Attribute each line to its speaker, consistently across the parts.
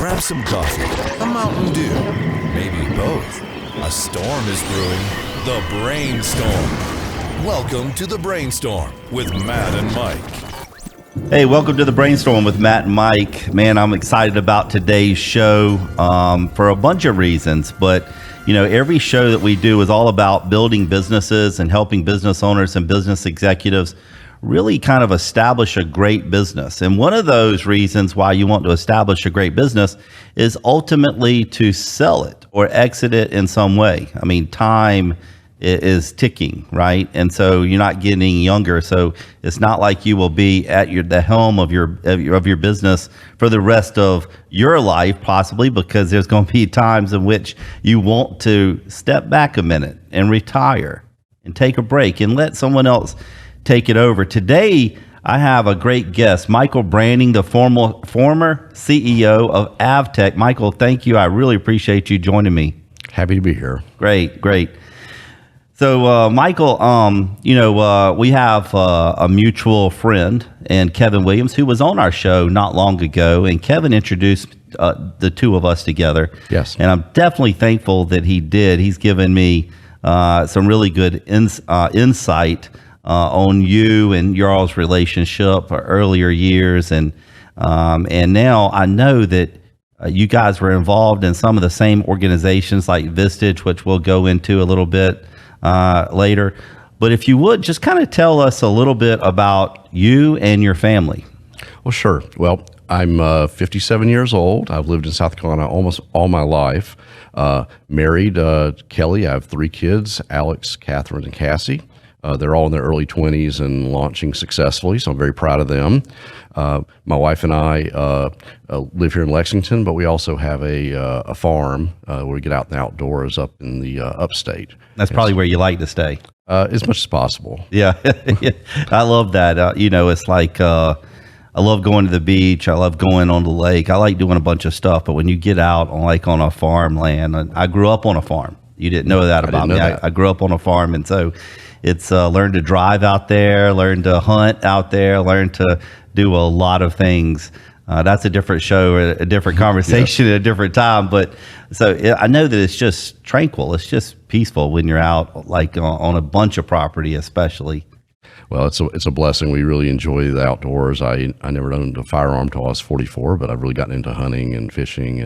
Speaker 1: Grab some coffee, a Mountain Dew, maybe both. A storm is brewing. The Brainstorm. Welcome to The Brainstorm with Matt and Mike.
Speaker 2: Hey, welcome to The Brainstorm with Matt and Mike. Man, I'm excited about today's show for a bunch of reasons. But, you know, every show that we do is all about building businesses and helping business owners and business executives really kind of establish a great business. And one of those reasons why you want to establish a great business is ultimately to sell it or exit it in some way. I mean, time is ticking, right? And so you're not getting younger. So it's not like you will be at the helm of your business for the rest of your life, possibly, because there's going to be times in which you want to step back a minute and retire and take a break and let someone else take it over. Today, I have a great guest, Michael Branning, the former CEO of Avtec. Michael, thank you. I really appreciate you joining me.
Speaker 3: Happy to be here.
Speaker 2: Great. So, Michael, we have a mutual friend, and Kevin Williams, who was on our show not long ago, and Kevin introduced the two of us together.
Speaker 3: Yes.
Speaker 2: And I'm definitely thankful that he did. He's given me some really good insight on you and your all's relationship for earlier years, and now I know that you guys were involved in some of the same organizations like Vistage, which we'll go into a little bit later. But if you would just kind of tell us a little bit about you and your family.
Speaker 3: Well, sure. Well, I'm 57 years old. I've lived in South Carolina almost all my life. Married Kelly. I have 3 kids, Alex, Catherine, and Cassie. They're all in their early 20s and launching successfully, so I'm very proud of them. My wife and I live here in Lexington, but we also have a farm where we get out in the outdoors up in the upstate.
Speaker 2: That's probably where you like to stay.
Speaker 3: As much as possible.
Speaker 2: Yeah, I love that. It's like I love going to the beach. I love going on the lake. I like doing a bunch of stuff, but when you get out on a farmland, I grew up on a farm. You didn't know that about me. I grew up on a farm, and so it's learn to drive out there, learn to hunt out there, learn to do a lot of things. That's a different show, a different conversation at a different time. But so I know that it's just tranquil. It's just peaceful when you're out like on a bunch of property, especially.
Speaker 3: Well, it's a blessing. We really enjoy the outdoors. I never owned a firearm till I was 44, but I've really gotten into hunting and fishing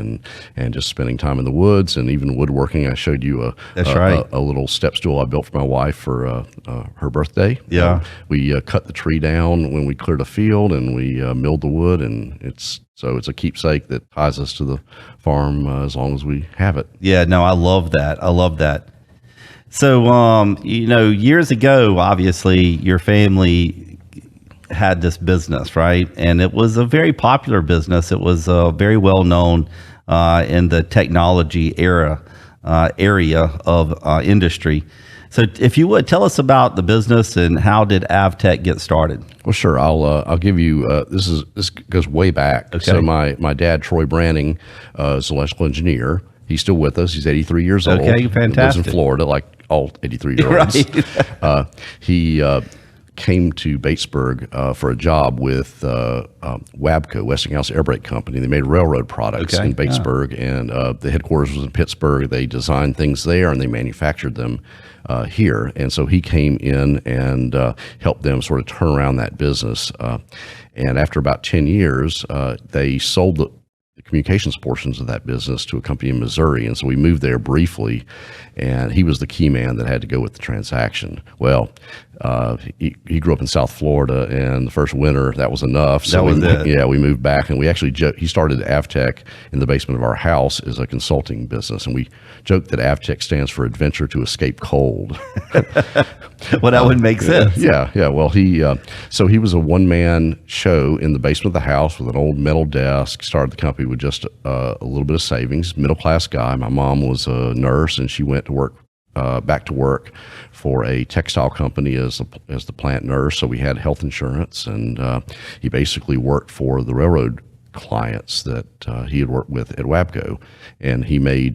Speaker 3: and just spending time in the woods and even woodworking. I showed you a little step stool I built for my wife for her birthday.
Speaker 2: Yeah.
Speaker 3: We cut the tree down when we cleared a field, and we milled the wood, and it's a keepsake that ties us to the farm as long as we have it.
Speaker 2: Yeah, no, I love that. So, years ago, obviously, your family had this business, right? And it was a very popular business. It was very well known in the technology area of industry. So, if you would, tell us about the business and how did Avtec get started?
Speaker 3: Well, sure. I'll give you. This goes way back.
Speaker 2: Okay.
Speaker 3: So, my dad, Troy Branning, is an electrical engineer. He's still with us. He's 83 years old.
Speaker 2: Okay, fantastic.
Speaker 3: He lives in Florida, like all 83-year-olds.
Speaker 2: Right.
Speaker 3: He came to Batesburg for a job with WABCO, Westinghouse Air Brake Company. They made railroad products in Batesburg, and the headquarters was in Pittsburgh. They designed things there, and they manufactured them here. And so he came in and helped them sort of turn around that business. And after about 10 years, they sold the communications portions of that business to a company in Missouri. And so we moved there briefly, and he was the key man that had to go with the transaction. Well, he grew up in South Florida, and the first winter, that was enough. So we moved back, and we actually he started Avtec in the basement of our house as a consulting business. And we joked that Avtec stands for Adventure to Escape Cold.
Speaker 2: Well, that would make sense.
Speaker 3: Yeah. Well, he was a one-man show in the basement of the house with an old metal desk. Started the company with just a little bit of savings. Middle-class guy. My mom was a nurse, and she went to work back to work for a textile company as the plant nurse. So we had health insurance, and he basically worked for the railroad clients that he had worked with at WABCO, and he he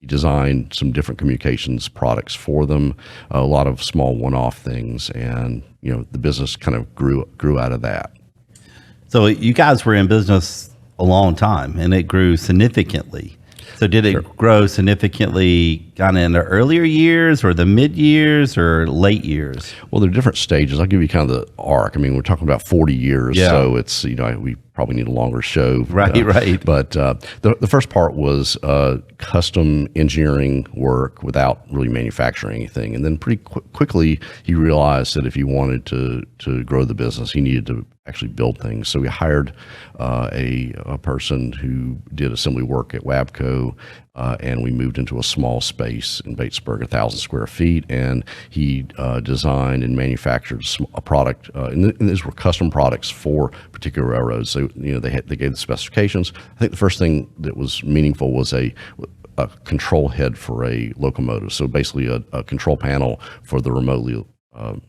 Speaker 3: designed some different communications products for them, a lot of small one-off things, and the business kind of grew out of that.
Speaker 2: So you guys were in business a a long time, and it grew significantly. So did it grow significantly kind of in the earlier years or the mid years or late years?
Speaker 3: Well, there are different stages. I'll give you kind of the arc. I mean, we're talking about 40 years, so it's, we probably need a longer show.
Speaker 2: Right.
Speaker 3: But the first part was custom engineering work without really manufacturing anything. And then pretty quickly, he realized that if he wanted to grow the business, he needed to actually build things. So we hired a person who did assembly work at Wabco, and we moved into a small space in Batesburg, 1,000 square feet, and he designed and manufactured a product, and these were custom products for particular railroads. So they gave the specifications. I think the first thing that was meaningful was a control head for a locomotive. So basically a control panel for the remotely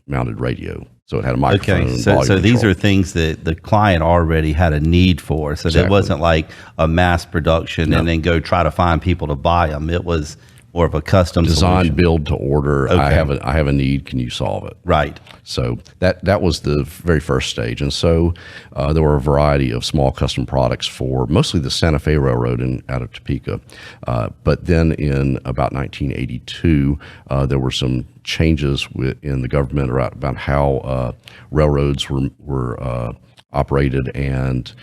Speaker 3: mounted radio. So it had a microphone.
Speaker 2: Okay, so these are things that the client already had a need for. So It wasn't like a mass production and then go try to find people to buy them. It was more of a custom
Speaker 3: design,
Speaker 2: solution.
Speaker 3: build to order.
Speaker 2: Okay.
Speaker 3: I have a need. Can you solve it?
Speaker 2: Right.
Speaker 3: So that was the very first stage, and so there were a variety of small custom products for mostly the Santa Fe Railroad out of Topeka. But then in about 1982, there were some changes in the government about how railroads were operated, and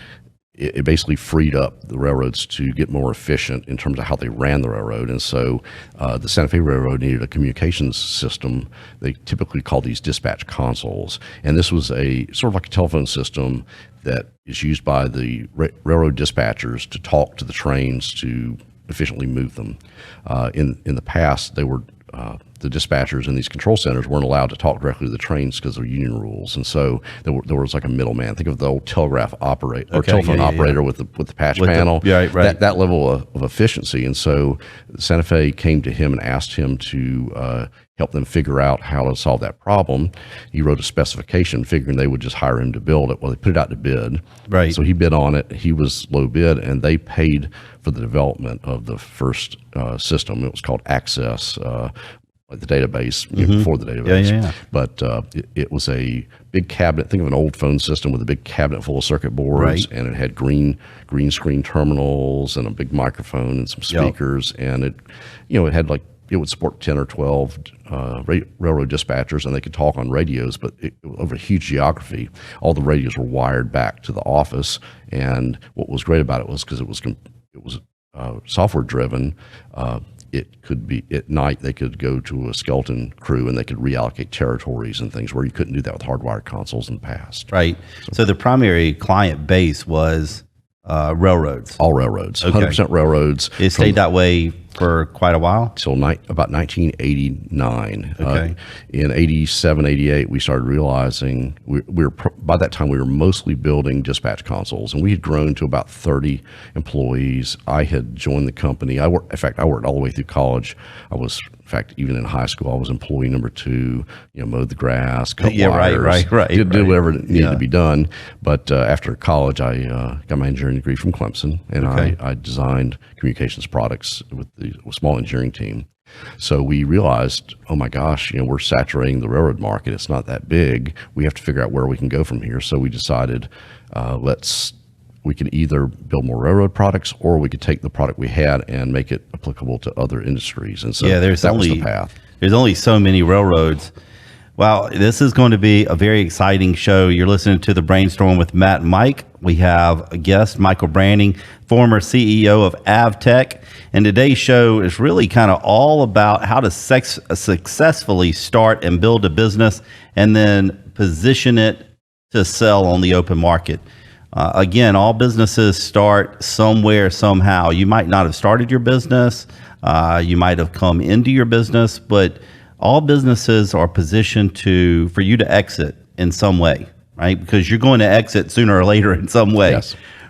Speaker 3: it basically freed up the railroads to get more efficient in terms of how they ran the railroad. And so the Santa Fe Railroad needed a communications system. They typically call these dispatch consoles. And this was a sort of like a telephone system that is used by the railroad dispatchers to talk to the trains to efficiently move them. In the past, they were the dispatchers in these control centers weren't allowed to talk directly to the trains because of union rules, and so there was like a middleman. Think of the old telegraph operator or telephone operator with the patch panel.
Speaker 2: Right.
Speaker 3: That level of efficiency, and so Santa Fe came to him and asked him to help them figure out how to solve that problem. He wrote a specification, figuring they would just hire him to build it. Well, they put it out to bid.
Speaker 2: Right.
Speaker 3: So he bid on it. He was low bid, and they paid for the development of the first system. It was called Access. Like the database, before the database. But it was a big cabinet. Think of an old phone system with a big cabinet full of circuit boards, and it had green screen terminals and a big microphone and some speakers. And it had it would support 10 or 12 railroad dispatchers, and they could talk on radios, but over a huge geography. All the radios were wired back to the office. And what was great about it was because it was software driven. It could be at night, they could go to a skeleton crew and they could reallocate territories and things where you couldn't do that with hardwired consoles in the past.
Speaker 2: Right. So the primary client base was railroads.
Speaker 3: All railroads, 100% railroads.
Speaker 2: It stayed that way for quite a while?
Speaker 3: Till about 1989.
Speaker 2: Okay.
Speaker 3: In 87, 88, we started realizing by that time we were mostly building dispatch consoles, and we had grown to about 30 employees. I had joined the company. I worked all the way through college. I was, in fact, even in high school, I was employee number 2, mowed the grass, cut wires, did whatever needed to be done. But after college, I got my engineering degree from Clemson, and I designed communications products with a small engineering team. So we realized, oh my gosh, we're saturating the railroad market. It's not that big. We have to figure out where we can go from here. So we decided, we could either build more railroad products, or we could take the product we had and make it applicable to other industries. And so that was the path.
Speaker 2: There's only so many railroads. Wow, this is going to be a very exciting show. You're listening to The Brainstorm with Matt and Mike. We have a guest, Michael Branning, former CEO of Avtec. And today's show is really kind of all about how to successfully start and build a business and then position it to sell on the open market. Again, all businesses start somewhere, somehow. You might not have started your business. You might have come into your business, but all businesses are positioned for you to exit in some way, right? Because you're going to exit sooner or later in some way,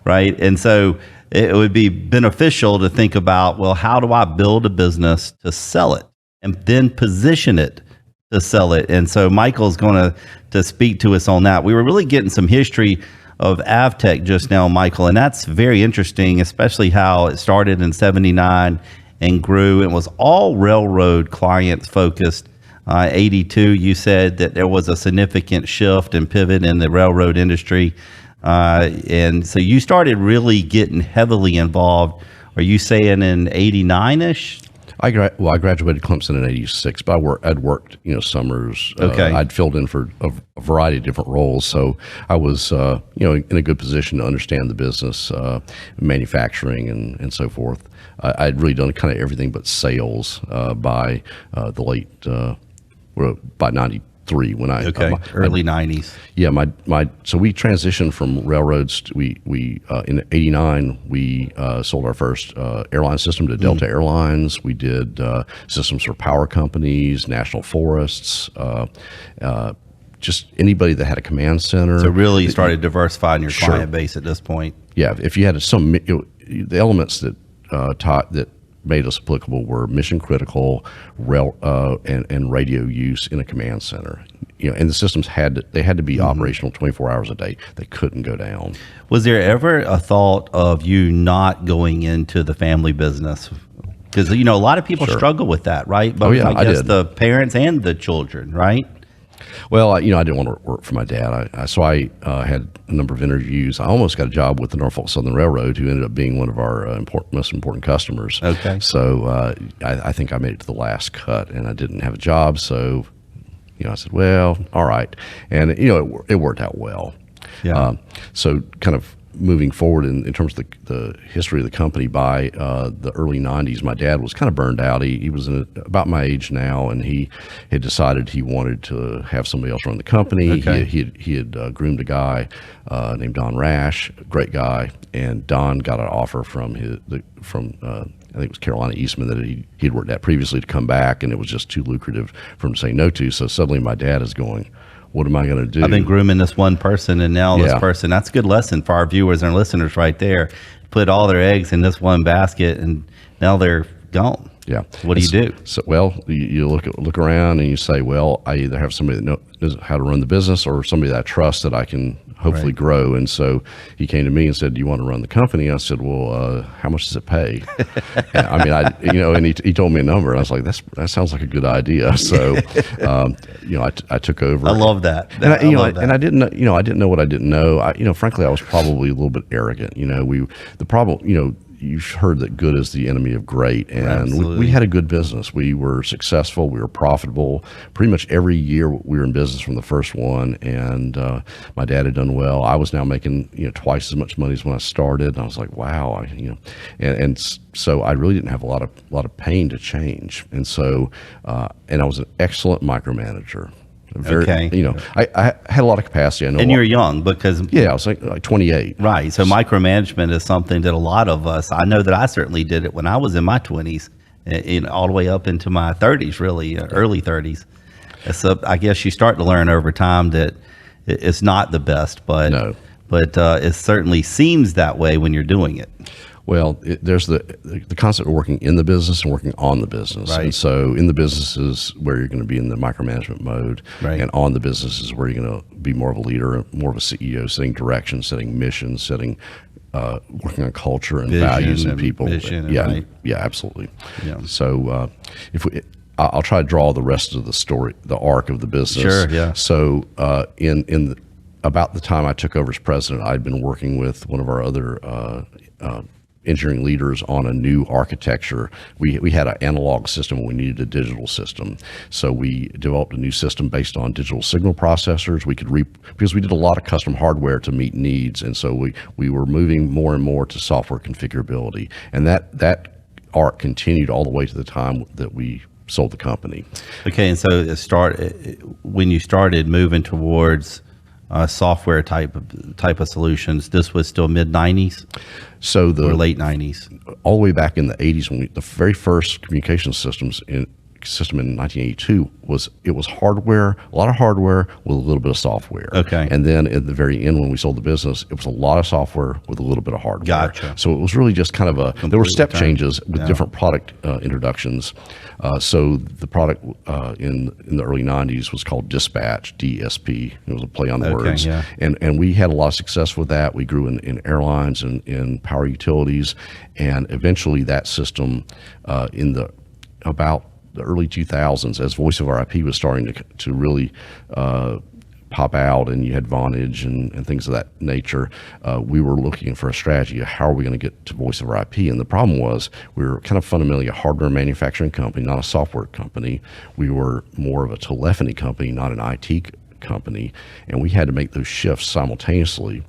Speaker 2: right? And so it would be beneficial to think about, well, how do I build a business to sell it and then position it to sell it? And so Michael's going to speak to us on that. We were really getting some history of Avtec just now, Michael, and that's very interesting, especially how it started in 79 and grew and was all railroad clients focused. 82, you said that there was a significant shift and pivot in the railroad industry. And so you started really getting heavily involved. Are you saying in 89-ish?
Speaker 3: I graduated Clemson in '86, but I'd worked, summers.
Speaker 2: Okay.
Speaker 3: I'd filled in for a variety of different roles, so I was, in a good position to understand the business, manufacturing, and so forth. I'd really done kind of everything but sales by the late by '93 when I
Speaker 2: early '90s.
Speaker 3: Yeah, so we transitioned from railroads. We in '89 we sold our first airline system to Delta Airlines. We did systems for power companies, national forests, just anybody that had a command center.
Speaker 2: So really, you started diversifying your client base at this point.
Speaker 3: Yeah, if you had the elements that that made us applicable were mission critical rail and radio use in a command center. And the systems had to be operational 24 hours a day. They couldn't go down.
Speaker 2: Was there ever a thought of you not going into the family business? Because a lot of people struggle with that, right? But I guess
Speaker 3: did.
Speaker 2: The parents and the children, right?
Speaker 3: Well, I didn't want to work for my dad. So I had a number of interviews. I almost got a job with the Norfolk Southern Railroad, who ended up being one of our most important customers.
Speaker 2: Okay.
Speaker 3: So I think I made it to the last cut, and I didn't have a job. So, I said, well, all right. And, it worked out well.
Speaker 2: Yeah.
Speaker 3: So kind of moving forward in terms of the history of the company, by the early '90s, my dad was kind of burned out. He was about my age now, and he had decided he wanted to have somebody else run the company.
Speaker 2: Okay.
Speaker 3: He had groomed a guy named Don Rash, a great guy, and Don got an offer from I think it was Carolina Eastman that he'd worked at previously to come back, and it was just too lucrative for him to say no to. So suddenly my dad is going, what am I going to do?
Speaker 2: I've been grooming this one person, and now this person. That's a good lesson for our viewers and listeners right there. Put all their eggs in this one basket, and now they're gone.
Speaker 3: Yeah.
Speaker 2: What do you do?
Speaker 3: So, you look around and you say, well, I either have somebody that knows how to run the business, or somebody that I trust that I can hopefully grow. And so he came to me and said, do you want to run the company? I said, well, how much does it pay? And he told me a number, and I was like, that sounds like a good idea. So, I took over.
Speaker 2: I love that.
Speaker 3: And I didn't know what I didn't know. Frankly, I was probably a little bit arrogant. The problem, you've heard that good is the enemy of great, and we had a good business. We were successful. We were profitable. Pretty much every year we were in business from the first one, and my dad had done well. I was now making twice as much money as when I started, and I was like, wow, so I really didn't have a lot of pain to change, and so and I was an excellent micromanager. I had a lot of capacity. I know.
Speaker 2: And you're young because
Speaker 3: I was like 28.
Speaker 2: Right. So micromanagement is something that a lot of us, I know that I certainly did it when I was in my 20s, all the way up into my 30s, really early 30s. So I guess you start to learn over time that it's not the best, but it certainly seems that way when you're doing it.
Speaker 3: Well, there's the concept of working in the business and working on the business.
Speaker 2: Right.
Speaker 3: And so in the business is where you're going to be in the micromanagement mode.
Speaker 2: Right.
Speaker 3: And on the business is where you're going to be more of a leader, more of a CEO, setting direction, setting mission, working on culture and
Speaker 2: vision
Speaker 3: values and people.
Speaker 2: Right.
Speaker 3: Yeah, absolutely.
Speaker 2: Yeah.
Speaker 3: So I'll try to draw the rest of the story, the arc of the business.
Speaker 2: Sure, yeah.
Speaker 3: So about the time I took over as president, I'd been working with one of our other engineering leaders on a new architecture. We had an analog system and we needed a digital system. So we developed a new system based on digital signal processors. We could because we did a lot of custom hardware to meet needs. And so we were moving more and more to software configurability. And that arc continued all the way to the time that we sold the company. Okay.
Speaker 2: And so when you started moving towards software type of solutions, this was still mid 90s?
Speaker 3: So
Speaker 2: or late 90s?
Speaker 3: All the way back in the 80s, when the very first communication system in 1982 was hardware, a lot of hardware with a little bit of software.
Speaker 2: Okay.
Speaker 3: And then at the very end, when we sold the business, it was a lot of software with a little bit of hardware.
Speaker 2: Gotcha.
Speaker 3: So it was really just kind of there were step changes with different product introductions. So the product in the early 90s was called Dispatch, DSP. It was a play on the words.
Speaker 2: Yeah.
Speaker 3: And we had a lot of success with that. We grew in airlines and in power utilities, and eventually that system about the early 2000s, as voice over IP was starting to really pop out and you had Vonage and things of that nature, we were looking for a strategy of how are we going to get to voice over IP. And the problem was we were kind of fundamentally a hardware manufacturing company, not a software company. We were more of a telephony company, not an IT company, and we had to make those shifts simultaneously.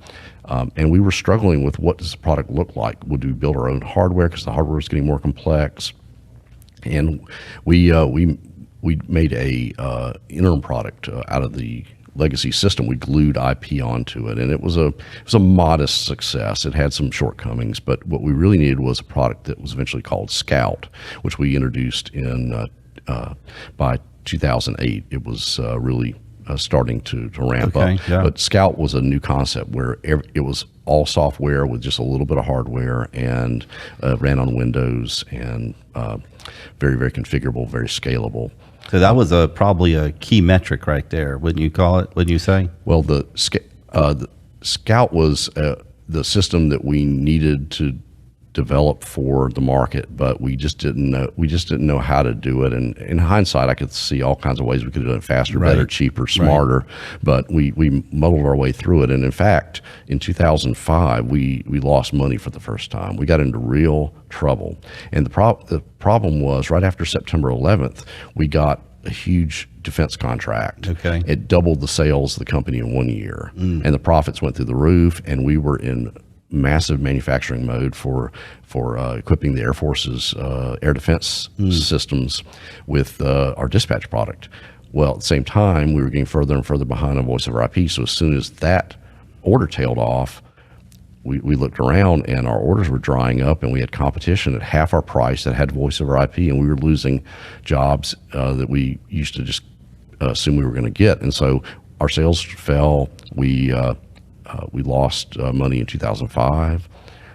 Speaker 3: And we were struggling with what does the product look like? Would we build our own hardware because the hardware was getting more complex? And we made a interim product out of the legacy system. We glued IP onto it, and it was a modest success. It had some shortcomings, but what we really needed was a product that was eventually called Scout, which we introduced in by 2008. It was really starting to ramp up.
Speaker 2: Yeah.
Speaker 3: But Scout was a new concept where it was all software with just a little bit of hardware, and ran on Windows, and very, very configurable, very scalable.
Speaker 2: So that was probably a key metric right there, wouldn't you call it? Wouldn't you say?
Speaker 3: Well, the Scout was the system that we needed to develop for the market, but we just didn't know how to do it. And in hindsight, I could see all kinds of ways we could do it faster, better, cheaper, smarter. Right. But we muddled our way through it. And in fact, in 2005, we lost money for the first time. We got into real trouble. And the problem was right after September 11th, we got a huge defense contract.
Speaker 2: Okay.
Speaker 3: It doubled the sales of the company in 1 year, and the profits went through the roof. And we were in massive manufacturing mode for equipping the Air Force's air defense systems with our dispatch product. Well, at the same time, we were getting further and further behind on voice over IP. So as soon as that order tailed off, we looked around and our orders were drying up, and we had competition at half our price that had voice over IP, and we were losing jobs that we used to just assume we were going to get. And so our sales fell. We lost money in 2005,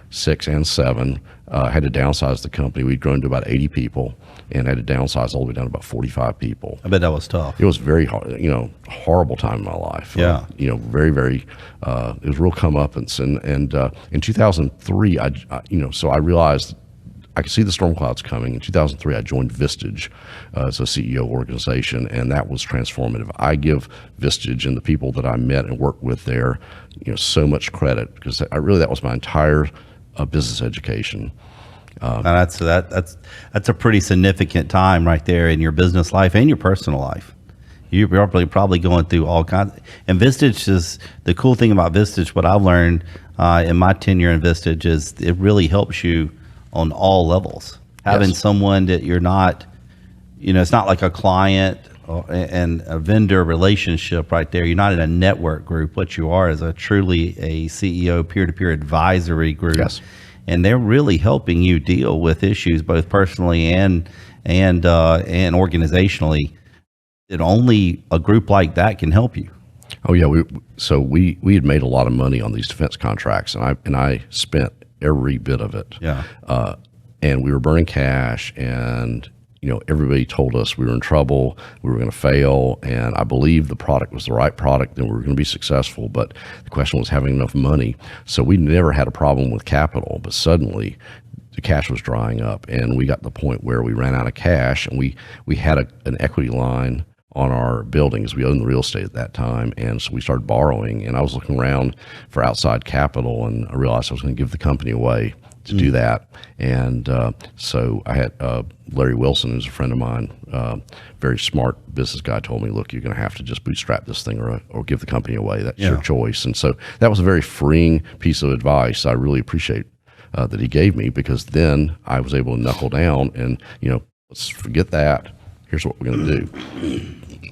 Speaker 3: 6, and 7. Had to downsize the company. We'd grown to about 80 people and had to downsize all the way down to about 45 people.
Speaker 2: I bet that was tough.
Speaker 3: It was very hard, horrible time in my life.
Speaker 2: Yeah.
Speaker 3: Very, very, it was real comeuppance. And in 2003, so I realized I could see the storm clouds coming. In 2003, I joined Vistage as a CEO organization, and that was transformative. I give Vistage and the people that I met and worked with there, so much credit, because that was my entire business education.
Speaker 2: And that's a pretty significant time right there in your business life and your personal life. You're probably going through all kinds. And Vistage is the cool thing about Vistage. What I've learned in my tenure in Vistage is it really helps you on all levels. Having someone that you're not, it's not like a client and a vendor relationship right there. You're not in a network group. What you are is truly a CEO peer-to-peer advisory group.
Speaker 3: Yes.
Speaker 2: And they're really helping you deal with issues both personally and organizationally. That only a group like that can help you.
Speaker 3: Oh yeah, we had made a lot of money on these defense contracts, and I spent every bit of it.
Speaker 2: Yeah.
Speaker 3: And we were burning cash, and everybody told us we were in trouble, we were going to fail, and I believed the product was the right product and we were going to be successful, but the question was having enough money. So we never had a problem with capital, but suddenly the cash was drying up, and we got to the point where we ran out of cash, and we had an equity line on our buildings. We owned the real estate at that time, and so we started borrowing, and I was looking around for outside capital, and I realized I was going to give the company away to do that. And so I had Larry Wilson, who's a friend of mine, very smart business guy, told me, look, you're going to have to just bootstrap this thing or give the company away. That's your choice. And so that was a very freeing piece of advice. I really appreciate that he gave me, because then I was able to knuckle down and, let's forget that. Here's what we're going to do.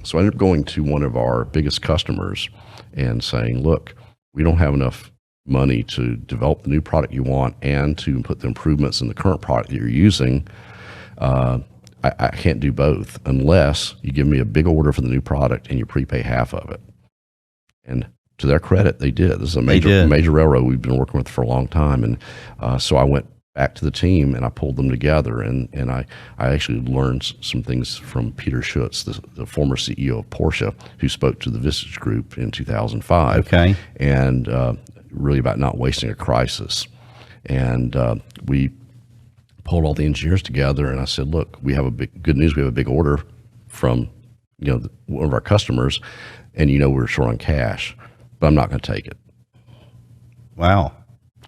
Speaker 3: So I ended up going to one of our biggest customers and saying, look, we don't have enough money to develop the new product you want and to put the improvements in the current product that you're using. I can't do both unless you give me a big order for the new product and you prepay half of it. And to their credit, they did. This is a major railroad we've been working with for a long time. And so I went back to the team and I pulled them together, and I actually learned some things from Peter Schutz, the former CEO of Porsche, who spoke to the Vistage Group in 2005.
Speaker 2: Okay.
Speaker 3: And really about not wasting a crisis. And we pulled all the engineers together, and I said, look, we have good news. We have a big order from one of our customers, and we're short on cash, but I'm not going to take it.
Speaker 2: Wow.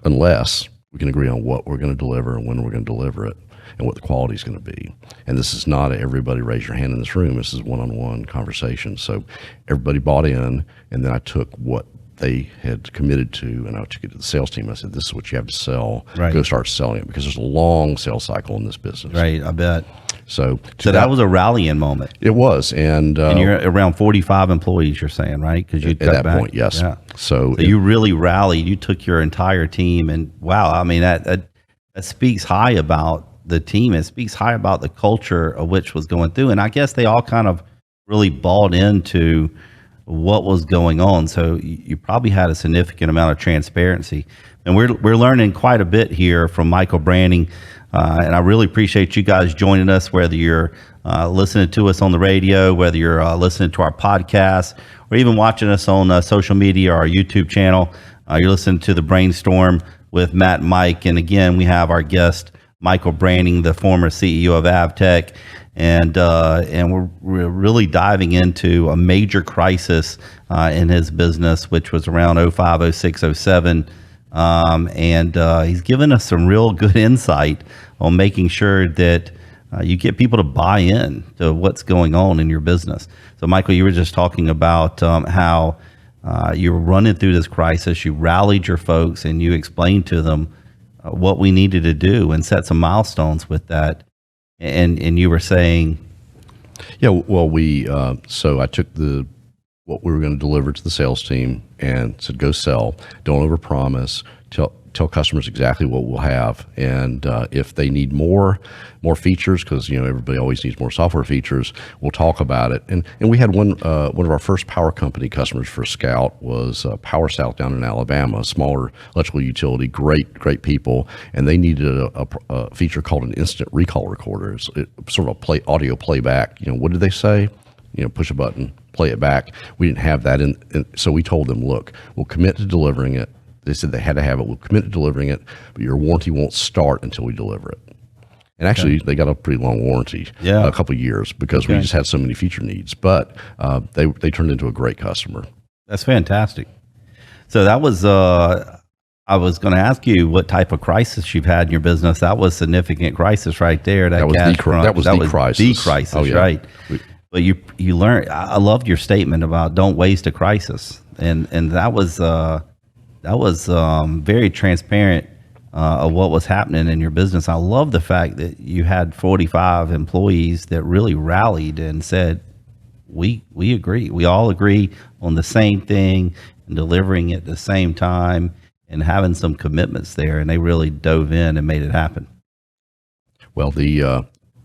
Speaker 3: Unless we can agree on what we're going to deliver and when we're going to deliver it and what the quality is going to be. And this is not everybody raise your hand in this room. This is one-on-one conversation. So everybody bought in, and then I took what they had committed to, and I took it to the sales team. I said, this is what you have to sell.
Speaker 2: Right.
Speaker 3: Go start selling it, because there's a long sales cycle in this business.
Speaker 2: Right, I bet.
Speaker 3: So
Speaker 2: that was a rallying moment.
Speaker 3: It was. And
Speaker 2: you're around 45 employees, you're saying, right? Because you
Speaker 3: at that point, yes.
Speaker 2: Yeah.
Speaker 3: So
Speaker 2: you really rallied. You took your entire team, and wow, I mean, that speaks high about the team. It speaks high about the culture of which was going through. And I guess they all kind of really bought into what was going on. So you probably had a significant amount of transparency. And we're learning quite a bit here from Michael Branning. And I really appreciate you guys joining us, whether you're listening to us on the radio, whether you're listening to our podcast, or even watching us on social media or our YouTube channel. You're listening to The Brainstorm with Matt and Mike. And again, we have our guest, Michael Branning, the former CEO of Avtec. And we're really diving into a major crisis in his business, which was around 05, 06, 07. And he's given us some real good insight on making sure that you get people to buy in to what's going on in your business. So, Michael, you were just talking about how you were running through this crisis. You rallied your folks, and you explained to them what we needed to do and set some milestones with that. And you were saying,
Speaker 3: yeah, well, so I took what we were going to deliver to the sales team and said, go sell, don't overpromise, tell customers exactly what we'll have. And if they need more features, because everybody always needs more software features, we'll talk about it. And we had one of our first power company customers for Scout was Power South down in Alabama, a smaller electrical utility, great people, and they needed a feature called an instant recall recorder. It's sort of audio playback. What did they say? Push a button, play it back. We didn't have that, so we told them, look, we'll commit to delivering it. They said they had to have it. We'll commit to delivering it, but your warranty won't start until we deliver it. And actually, they got a pretty long warranty, a couple of years, because we just had so many feature needs. But they turned into a great customer.
Speaker 2: That's fantastic. So that was, I was going to ask you what type of crisis you've had in your business. That was a significant crisis right there. That was the crisis. The crisis, oh, yeah. Right. But you learned. I loved your statement about don't waste a crisis, and that was very transparent of what was happening in your business. I love the fact that you had 45 employees that really rallied and said, we agree. We all agree on the same thing and delivering at the same time and having some commitments there. And they really dove in and made it happen.
Speaker 3: Well,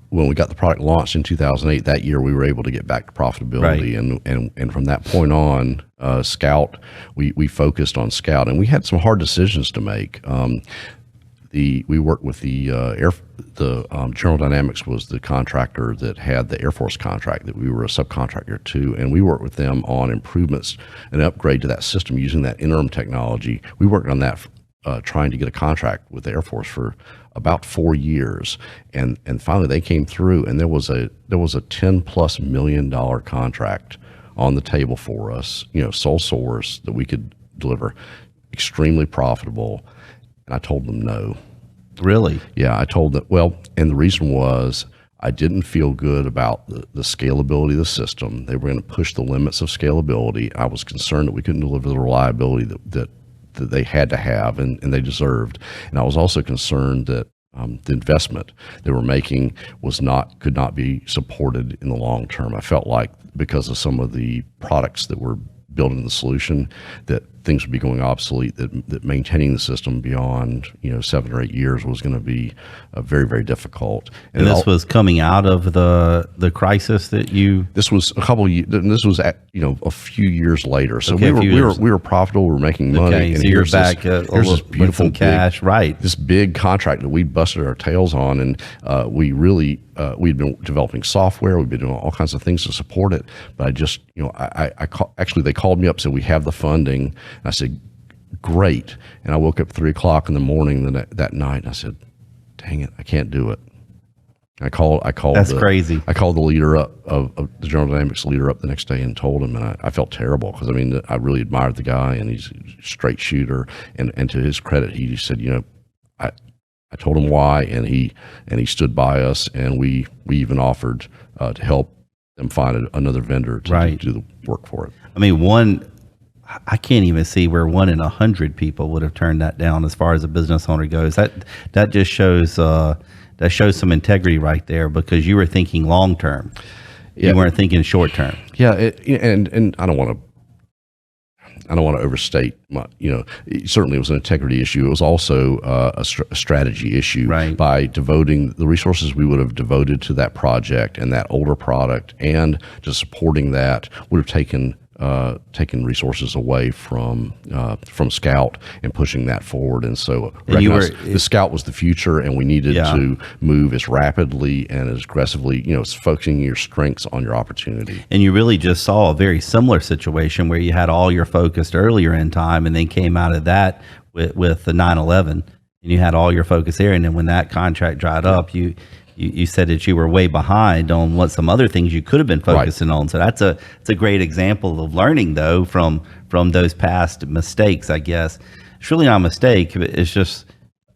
Speaker 3: when we got the product launched in 2008, that year we were able to get back to profitability, right. and from that point on, Scout, we focused on Scout, and we had some hard decisions to make. We worked with the General Dynamics was the contractor that had the Air Force contract that we were a subcontractor to, and we worked with them on improvements and upgrade to that system using that interim technology. We worked on that, trying to get a contract with the Air Force for about 4 years, and finally they came through, and there was a $10+ million contract on the table for us, sole source that we could deliver, extremely profitable, and I told them no.
Speaker 2: Really?
Speaker 3: Yeah, I told them, and the reason was I didn't feel good about the scalability of the system. They were going to push the limits of scalability. I was concerned that we couldn't deliver the reliability that they had to have and they deserved. And I was also concerned that the investment they were making could not be supported in the long term. I felt like because of some of the products that were built into the solution, that things would be going obsolete, that maintaining the system beyond 7 or 8 years was going to be very, very difficult.
Speaker 2: And this was coming out of the crisis that you.
Speaker 3: This was a couple. This was a few years later. So we were profitable. We were making money.
Speaker 2: Okay,
Speaker 3: and
Speaker 2: so you're back.
Speaker 3: Here's this beautiful
Speaker 2: some cash, right?
Speaker 3: This big contract that we busted our tails on, and we'd been developing software. We'd been doing all kinds of things to support it. But I just actually they called me up and said we have the funding. And I said, great. And I woke up at 3 o'clock in the morning that night, and I said, dang it, I can't do it. I called.
Speaker 2: That's crazy.
Speaker 3: I called the leader up of the General Dynamics leader up the next day and told him, and I felt terrible because I mean I really admired the guy and he's a straight shooter, and to his credit, he just said, I told him why, and he stood by us, and we even offered to help them find another vendor to do the work for it.
Speaker 2: I mean, I can't even see where 1 in 100 people would have turned that down as far as a business owner goes. That just shows some integrity right there, because you were thinking long term. You weren't thinking short term.
Speaker 3: Yeah, and I don't want to overstate certainly it was an integrity issue. It was also a strategy issue.
Speaker 2: Right.
Speaker 3: By devoting the resources we would have devoted to that project and that older product and just supporting that would have taken resources away from Scout and pushing that forward. And so the Scout was the future, and we needed to move as rapidly and as aggressively, focusing your strengths on your opportunity.
Speaker 2: And you really just saw a very similar situation where you had all your focus earlier in time, and then came out of that with the 9/11, and you had all your focus there. And then when that contract dried up, you said that you were way behind on what some other things you could have been focusing on. So it's a great example of learning, though, from those past mistakes, I guess. It's really not a mistake. It's just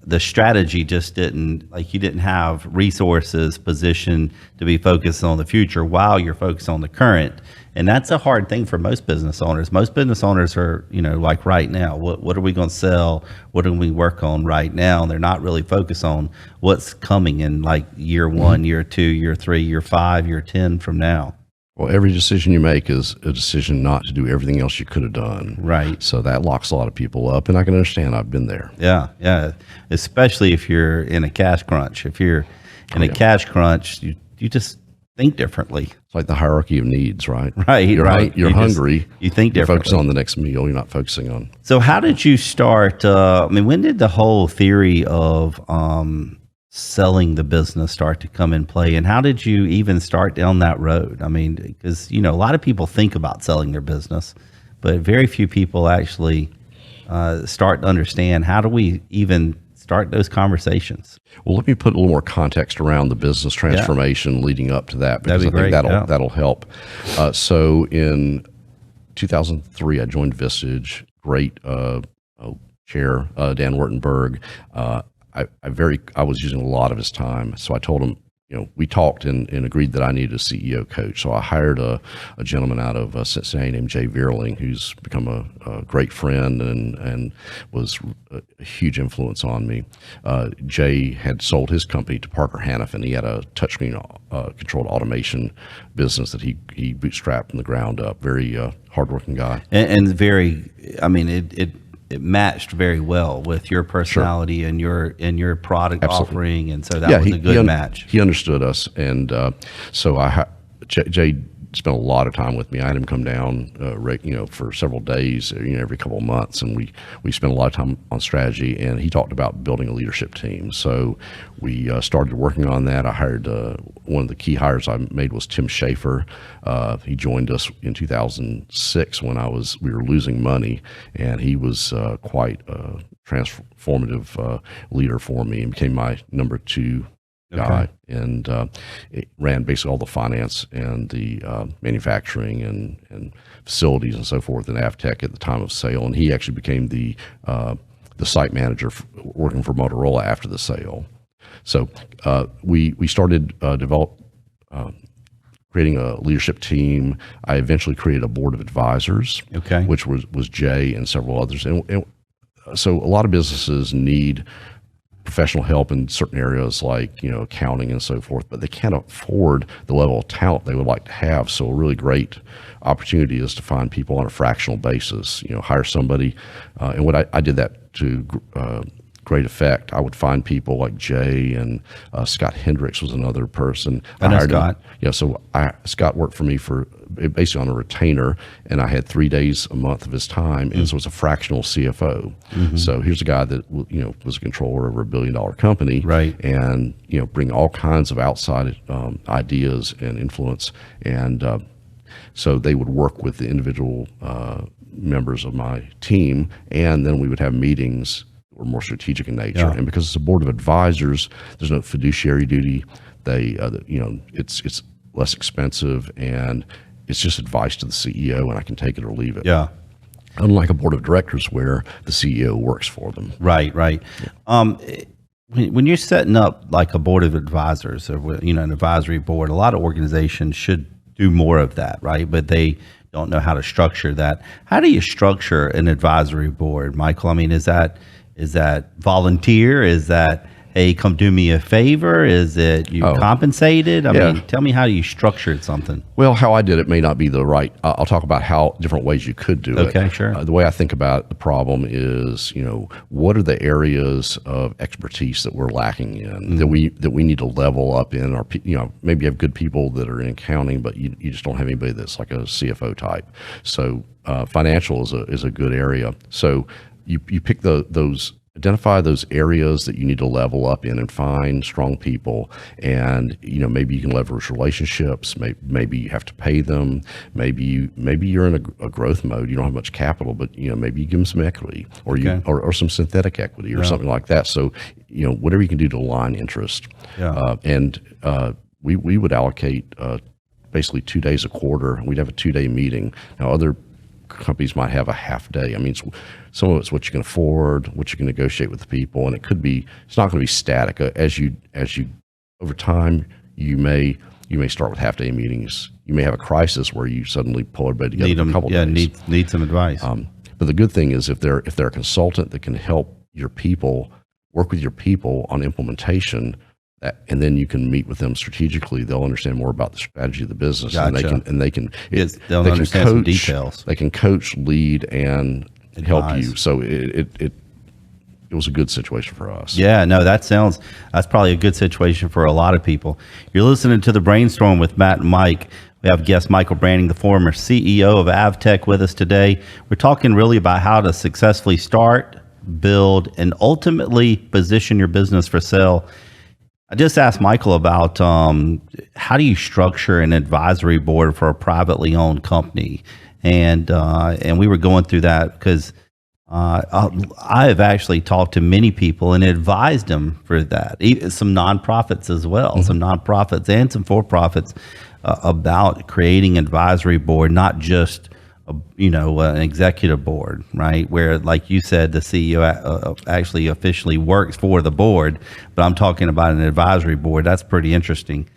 Speaker 2: the strategy just didn't, you didn't have resources positioned to be focused on the future while you're focused on the current. And that's a hard thing for most business owners. Most business owners are, like right now, what are we going to sell? What do we work on right now? And they're not really focused on what's coming in year 1, year 2, year 3, year 5, year 10 from now.
Speaker 3: Well, every decision you make is a decision not to do everything else you could have done.
Speaker 2: Right.
Speaker 3: So that locks a lot of people up, and I can understand. I've been there.
Speaker 2: Yeah. Especially if you're in a cash crunch. If you're in a cash crunch, you just think differently.
Speaker 3: It's like the hierarchy of needs, right?
Speaker 2: Right.
Speaker 3: You're hungry.
Speaker 2: You think differently.
Speaker 3: You focus on the next meal. You're not focusing on.
Speaker 2: So how did you start? When did the whole theory of selling the business start to come in play, and how did you even start down that road? I mean, because a lot of people think about selling their business, but very few people actually start to understand, how do we even start those conversations?
Speaker 3: Well, let me put a little more context around the business transformation leading up to that, because I think that'll help. So in 2003, I joined Vistage. Great chair, Dan Wurtenberg. I was using a lot of his time, so I told him, we talked and agreed that I needed a CEO coach. So I hired a gentleman out of Cincinnati named Jay Veerling, who's become a great friend and was a huge influence on me. Jay had sold his company to Parker Hannifin. He had a touchscreen controlled automation business that he bootstrapped from the ground up. Very hardworking guy.
Speaker 2: And very, it matched very well with your personality and your product offering, and so that was a good match.
Speaker 3: He understood us, and so Jay spent a lot of time with me. I had him come down, for several days, every couple of months, and we spent a lot of time on strategy. And he talked about building a leadership team. So we started working on that. I hired one of the key hires I made was Tim Schaefer. He joined us in 2006 when we were losing money, and he was quite a transformative leader for me and became my number 2 guy. And it ran basically all the finance and the manufacturing and facilities and so forth in Avtec at the time of sale. And he actually became the site manager working for Motorola after the sale. So we started creating a leadership team. I eventually created a board of advisors, which was Jay and several others. And so a lot of businesses need professional help in certain areas like accounting and so forth, but they can't afford the level of talent they would like to have. So a really great opportunity is to find people on a fractional basis. Hire somebody, and what I did that to great effect. I would find people like Jay and Scott Hendricks was another person.
Speaker 2: I know Scott.
Speaker 3: So Scott worked for me for basically on a retainer, and I had 3 days a month of his time, and so it was a fractional CFO. So here's a guy that was a controller of a $1 billion company,
Speaker 2: right?
Speaker 3: And bring all kinds of outside ideas and influence, and so they would work with the individual members of my team, and then we would have meetings were more strategic in nature. And because it's a board of advisors, there's no fiduciary duty. They, it's less expensive, and it's just advice to the CEO, and I can take it or leave it.
Speaker 2: Yeah.
Speaker 3: Unlike a board of directors where the CEO works for them.
Speaker 2: Right. When you're setting up like a board of advisors or, an advisory board, a lot of organizations should do more of that, right? But they don't know how to structure that. How do you structure an advisory board, Michael? I mean, is that volunteer? Is that, hey, come do me a favor? Is it you compensated? I mean, tell me how you structured something.
Speaker 3: Well, how I did it may not be the right. I'll talk about how different ways you could do it.
Speaker 2: Okay, sure.
Speaker 3: The way I think about the problem is, what are the areas of expertise that we're lacking in, that we need to level up in? Or maybe you have good people that are in accounting, but you just don't have anybody that's like a CFO type. So financial is a good area. So you pick identify those areas that you need to level up in and find strong people. And, maybe you can leverage relationships. Maybe you have to pay them. Maybe you're in a growth mode. You don't have much capital, but, maybe you give them some equity or or some synthetic equity or something like that. So, whatever you can do to align interest.
Speaker 2: Yeah.
Speaker 3: We would allocate basically 2 days a quarter. We'd have a 2-day meeting. Now, other companies might have a half day. I mean, some of it's what you can afford, what you can negotiate with the people, and it's not going to be static. As you over time, you may start with half day meetings. You may have a crisis where you suddenly pull everybody together for a couple days.
Speaker 2: Need some advice.
Speaker 3: But the good thing is if they're a consultant that can help your people work with your people on implementation, and then you can meet with them strategically. They'll understand more about the strategy of the business,
Speaker 2: Gotcha.
Speaker 3: and they can
Speaker 2: they'll understand some details.
Speaker 3: They can coach, lead, and help you. So it was a good situation for us.
Speaker 2: Yeah, no, that's probably a good situation for a lot of people. You're listening to the Brainstorm with Matt and Mike. We have guest Michael Branning, the former CEO of Avtec, with us today. We're talking really about how to successfully start, build, and ultimately position your business for sale. I just asked Michael about how do you structure an advisory board for a privately owned company, and we were going through that because I have actually talked to many people and advised them for that, some nonprofits as well, some nonprofits and some for-profits about creating an advisory board, not just an executive board, right? Where, like you said, the CEO actually officially works for the board, but I'm talking about an advisory board. That's pretty interesting.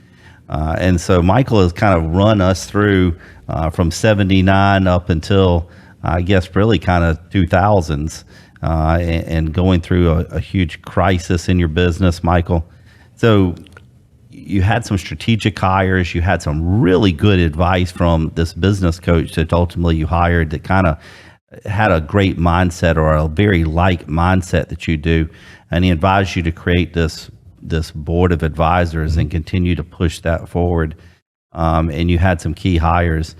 Speaker 2: And so Michael has kind of run us through from 79 up until, I guess, really kind of 2000s and going through a huge crisis in your business, Michael. So you had some strategic hires. You had some really good advice from this business coach that ultimately you hired that kind of had a great mindset or a very like mindset that you do. And he advised you to create this board of advisors and continue to push that forward. And you had some key hires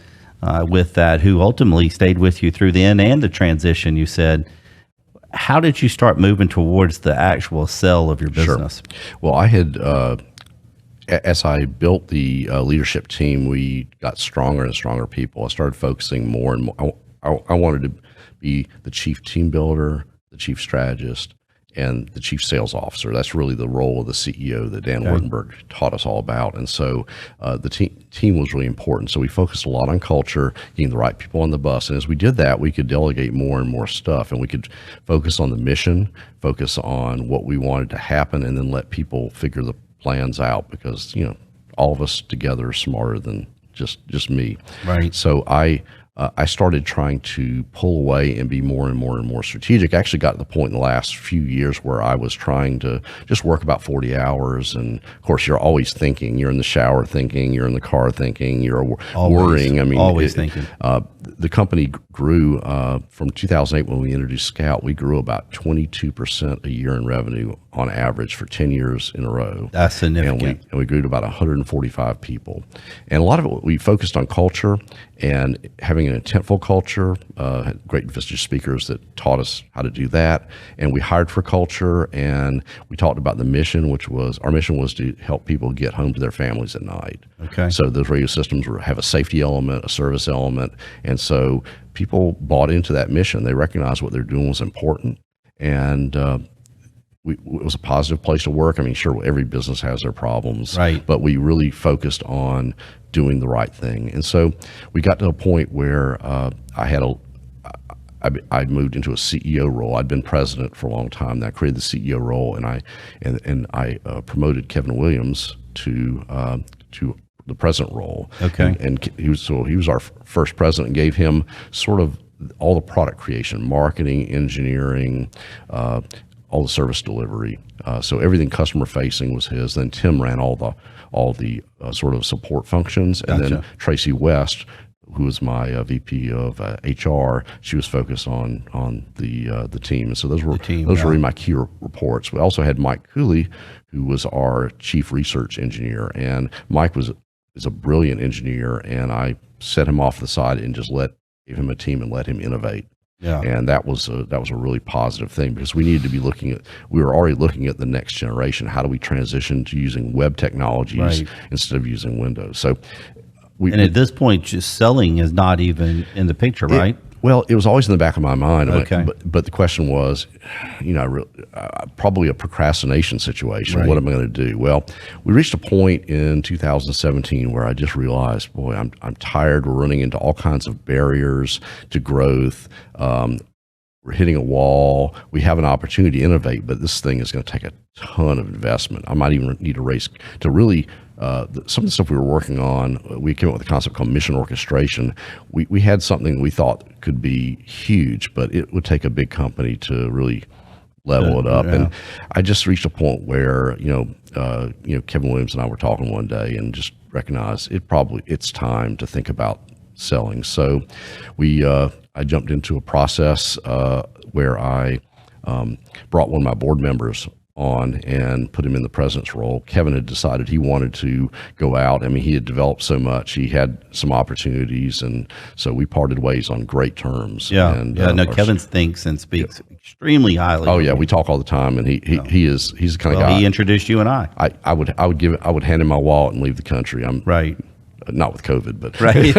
Speaker 2: with that who ultimately stayed with you through the end and the transition, you said. How did you start moving towards the actual sale of your business?
Speaker 3: Sure. Well, I had... as I built the leadership team, we got stronger and stronger people. I started focusing more and more. I wanted to be the chief team builder, the chief strategist, and the chief sales officer. That's really the role of the CEO that Dan Wurtenberg taught us all about. And so the team was really important. So we focused a lot on culture, getting the right people on the bus. And as we did that, we could delegate more and more stuff. And we could focus on the mission, focus on what we wanted to happen, and then let people figure the plans out, because all of us together are smarter than just me.
Speaker 2: Right.
Speaker 3: So I started trying to pull away and be more and more and more strategic. I actually got to the point in the last few years where I was trying to just work about 40 hours. And of course, you're always thinking. You're in the shower thinking. You're in the car thinking. You're worrying. I mean,
Speaker 2: always thinking.
Speaker 3: The company grew from 2008 when we introduced Scout. We grew about 22% a year in revenue on average for 10 years in a row.
Speaker 2: That's significant.
Speaker 3: And we grew to about 145 people. And a lot of it, we focused on culture and having an intentful culture. Had great visitor speakers that taught us how to do that. And we hired for culture, and we talked about the mission, our mission was to help people get home to their families at night.
Speaker 2: Okay.
Speaker 3: So those radio systems have a safety element, a service element. And so people bought into that mission. They recognized what they're doing was important. And it was a positive place to work. I mean, sure, every business has their problems,
Speaker 2: right?
Speaker 3: But we really focused on doing the right thing, and so we got to a point where I moved into a CEO role. I'd been president for a long time. And I created the CEO role, and I promoted Kevin Williams to the president role.
Speaker 2: Okay,
Speaker 3: and he was our first president, and gave him sort of all the product creation, marketing, engineering, all the service delivery. So everything customer facing was his. Then Tim ran all the sort of support functions, and
Speaker 2: Gotcha.
Speaker 3: then Tracy West, who was my VP of HR, she was focused on the team. And so those were really my key reports. We also had Mike Cooley, who was our chief research engineer, and Mike is a brilliant engineer, and I set him off to the side and just gave him a team and let him innovate.
Speaker 2: Yeah.
Speaker 3: And that was a really positive thing, because we needed to be we were already looking at the next generation. How do we transition to using web technologies instead of using Windows? So
Speaker 2: at this point, just selling is not even in the picture, right?
Speaker 3: Well, it was always in the back of my mind.
Speaker 2: Okay.
Speaker 3: But the question was, probably a procrastination situation.
Speaker 2: Right.
Speaker 3: What am I going to do? Well, we reached a point in 2017 where I just realized, boy, I'm tired. We're running into all kinds of barriers to growth. We're hitting a wall. We have an opportunity to innovate, but this thing is going to take a ton of investment. I might even need to raise to really. Some of the stuff we were working on, we came up with a concept called mission orchestration. We had something we thought could be huge, but it would take a big company to really level it up. Yeah. And I just reached a point where Kevin Williams and I were talking one day and just recognized it's time to think about selling. So I jumped into a process where I brought one of my board members on and put him in the president's role. Kevin had decided he wanted to go out. I mean, he had developed so much. He had some opportunities, and so we parted ways on great terms.
Speaker 2: Yeah,
Speaker 3: and,
Speaker 2: Kevin thinks and speaks extremely highly.
Speaker 3: Oh yeah, we talk all the time, and he's the kind of guy.
Speaker 2: He introduced you and I.
Speaker 3: I would hand him my wallet and leave the country. I'm
Speaker 2: right.
Speaker 3: Not with COVID, but
Speaker 2: right.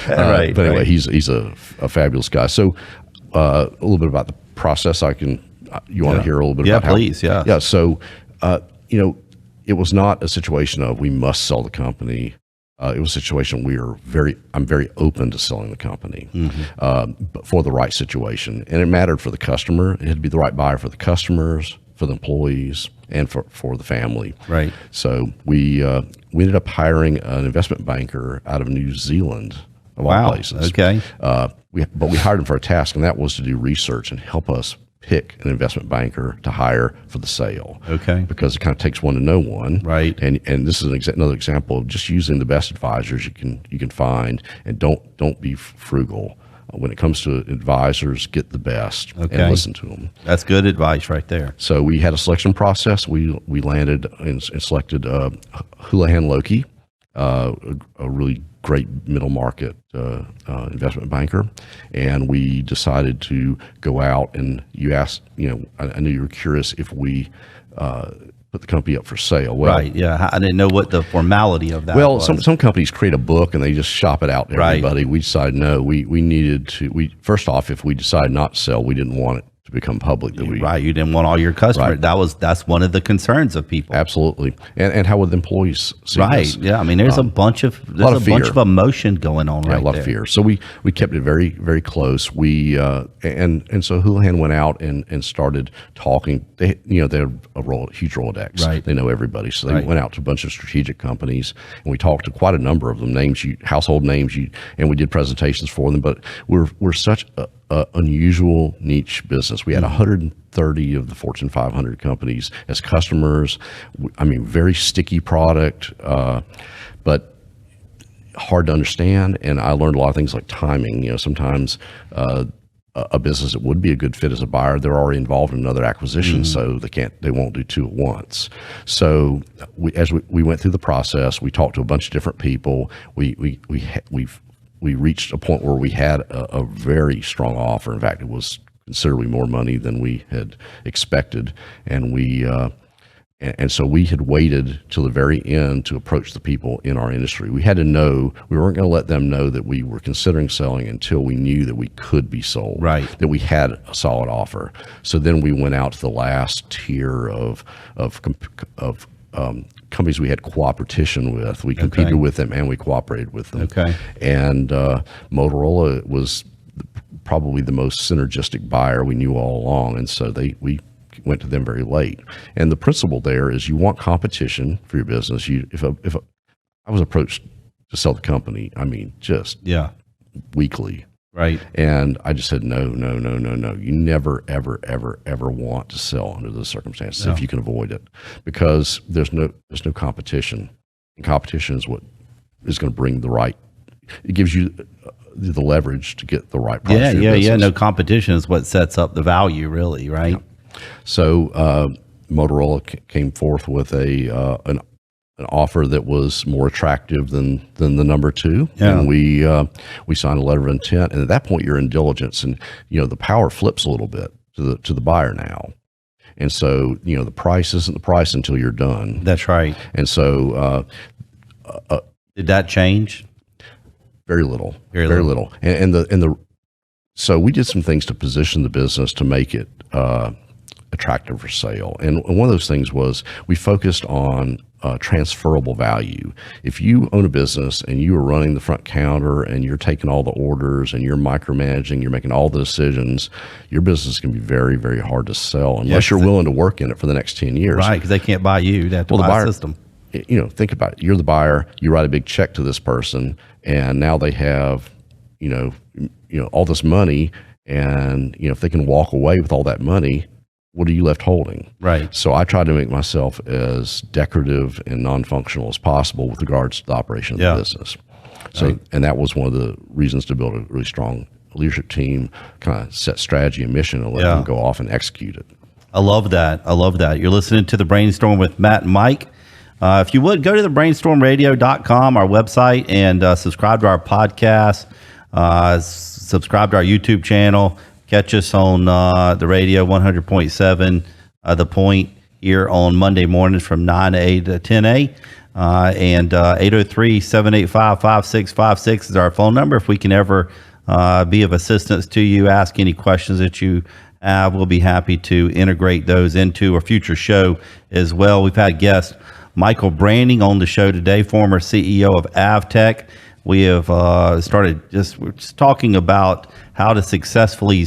Speaker 3: Right. But anyway, he's a fabulous guy. So a little bit about the process. You want to hear a little bit about how?
Speaker 2: Please, yeah.
Speaker 3: Yeah, so, it was not a situation of we must sell the company. It was a situation I'm very open to selling the company, but for the right situation. And it mattered for the customer. It had to be the right buyer for the customers, for the employees, and for the family.
Speaker 2: Right.
Speaker 3: So we ended up hiring an investment banker out of New Zealand, of all places.
Speaker 2: Okay.
Speaker 3: But we hired him for a task, and that was to do research and help us pick an investment banker to hire for the sale.
Speaker 2: Okay.
Speaker 3: Because it kind of takes one to know one.
Speaker 2: Right.
Speaker 3: And this is another example of just using the best advisors you can find, and don't be frugal. When it comes to advisors, get the best and listen to them.
Speaker 2: That's good advice right there.
Speaker 3: So we had a selection process. We landed and selected Houlihan Lokey, a really great middle market investment banker, and we decided to go out. And you asked, I knew you were curious if we put the company up for sale. Well,
Speaker 2: right. Yeah. I didn't know what the formality of that was.
Speaker 3: Some companies create a book and they just shop it out to everybody.
Speaker 2: Right.
Speaker 3: We decided no. We needed to. First off, if we decided not to sell, we didn't want it to become public.
Speaker 2: Right. You didn't want all your customers.
Speaker 3: Right.
Speaker 2: That's one of the concerns of people.
Speaker 3: Absolutely. And how would the employees see this?
Speaker 2: Yeah. I mean, there's a bunch of emotion going on right there.
Speaker 3: A lot of fear. So we kept it very, very close. We and so Houlihan went out and started talking. They have a huge Rolodex.
Speaker 2: Right.
Speaker 3: They know everybody. So they went out to a bunch of strategic companies, and we talked to quite a number of them, household names, and we did presentations for them. But we're such a unusual niche business. We had 130 of the Fortune 500 companies as customers. I mean, very sticky product, but hard to understand. And I learned a lot of things like timing. Sometimes a business that would be a good fit as a buyer, they're already involved in another acquisition, so they won't do two at once. So as we went through the process, we talked to a bunch of different people. We reached a point where we had a very strong offer. In fact, it was considerably more money than we had expected, and And so we had waited till the very end to approach the people in our industry. We had to know, we weren't going to let them know that we were considering selling until we knew that we could be sold,
Speaker 2: right?
Speaker 3: That we had a solid offer. So then we went out to the last tier of companies we had cooperation with. We competed with them and we cooperated with them.
Speaker 2: Okay.
Speaker 3: And Motorola was probably the most synergistic buyer we knew all along, and so we went to them very late. And the principle there is you want competition for your business. If I was approached to sell the company, I mean, just weekly.
Speaker 2: Right.
Speaker 3: And I just said, no. You never, ever want to sell under those circumstances if you can avoid it, because there's no competition. And competition is what is going to bring it gives you the leverage to get the right price.
Speaker 2: Yeah. No, competition is what sets up the value, really, right?
Speaker 3: Yeah. So Motorola came forth with an offer that was more attractive than the number two, and we signed a letter of intent. And at that point, you're in diligence, and the power flips a little bit to the buyer now. And so the price isn't the price until you're done.
Speaker 2: That's right.
Speaker 3: And so
Speaker 2: did that change?
Speaker 3: Very little. And so we did some things to position the business to make it attractive for sale. And one of those things was we focused on transferable value. If you own a business and you are running the front counter and you're taking all the orders and you're micromanaging, you're making all the decisions, your business can be very, very hard to sell unless you're willing to work in it for the next 10 years.
Speaker 2: Right, because they can't buy you. They have to buy a system.
Speaker 3: Think about it. You're the buyer. You write a big check to this person, and now they have, all this money. And if they can walk away with all that money, what are you left holding?
Speaker 2: Right.
Speaker 3: So I tried to make myself as decorative and non-functional as possible with regards to the operation of the business. So, and that was one of the reasons to build a really strong leadership team, kind of set strategy and mission, and let them go off and execute it.
Speaker 2: I love that. You're listening to The Brainstorm with Matt and Mike. If you would, go to thebrainstormradio.com, our website, and subscribe to our podcast. Subscribe to our YouTube channel. Catch us on the radio 100.7, The Point, here on Monday mornings from 9 a to 10 a. And 803-785-5656 is our phone number. If we can ever be of assistance to you, ask any questions that you have, we'll be happy to integrate those into a future show as well. We've had guest Michael Branning on the show today, former CEO of Avtec. We have started we're just talking about how to successfully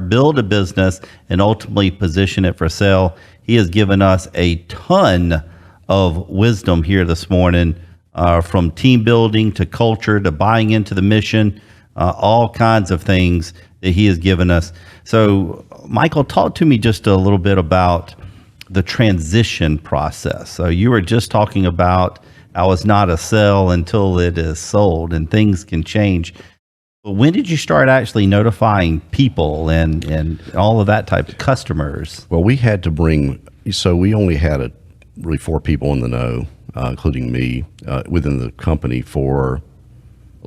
Speaker 2: build a business, and ultimately position it for sale. He has given us a ton of wisdom here this morning, from team building to culture to buying into the mission, all kinds of things that he has given us. So, Michael, talk to me just a little bit about the transition process. So you were just talking about how it's not a sell until it is sold, and things can change. But when did you start actually notifying people and all of that type of customers?
Speaker 3: Well, we had to we only had really 4 people in the know, including me, within the company for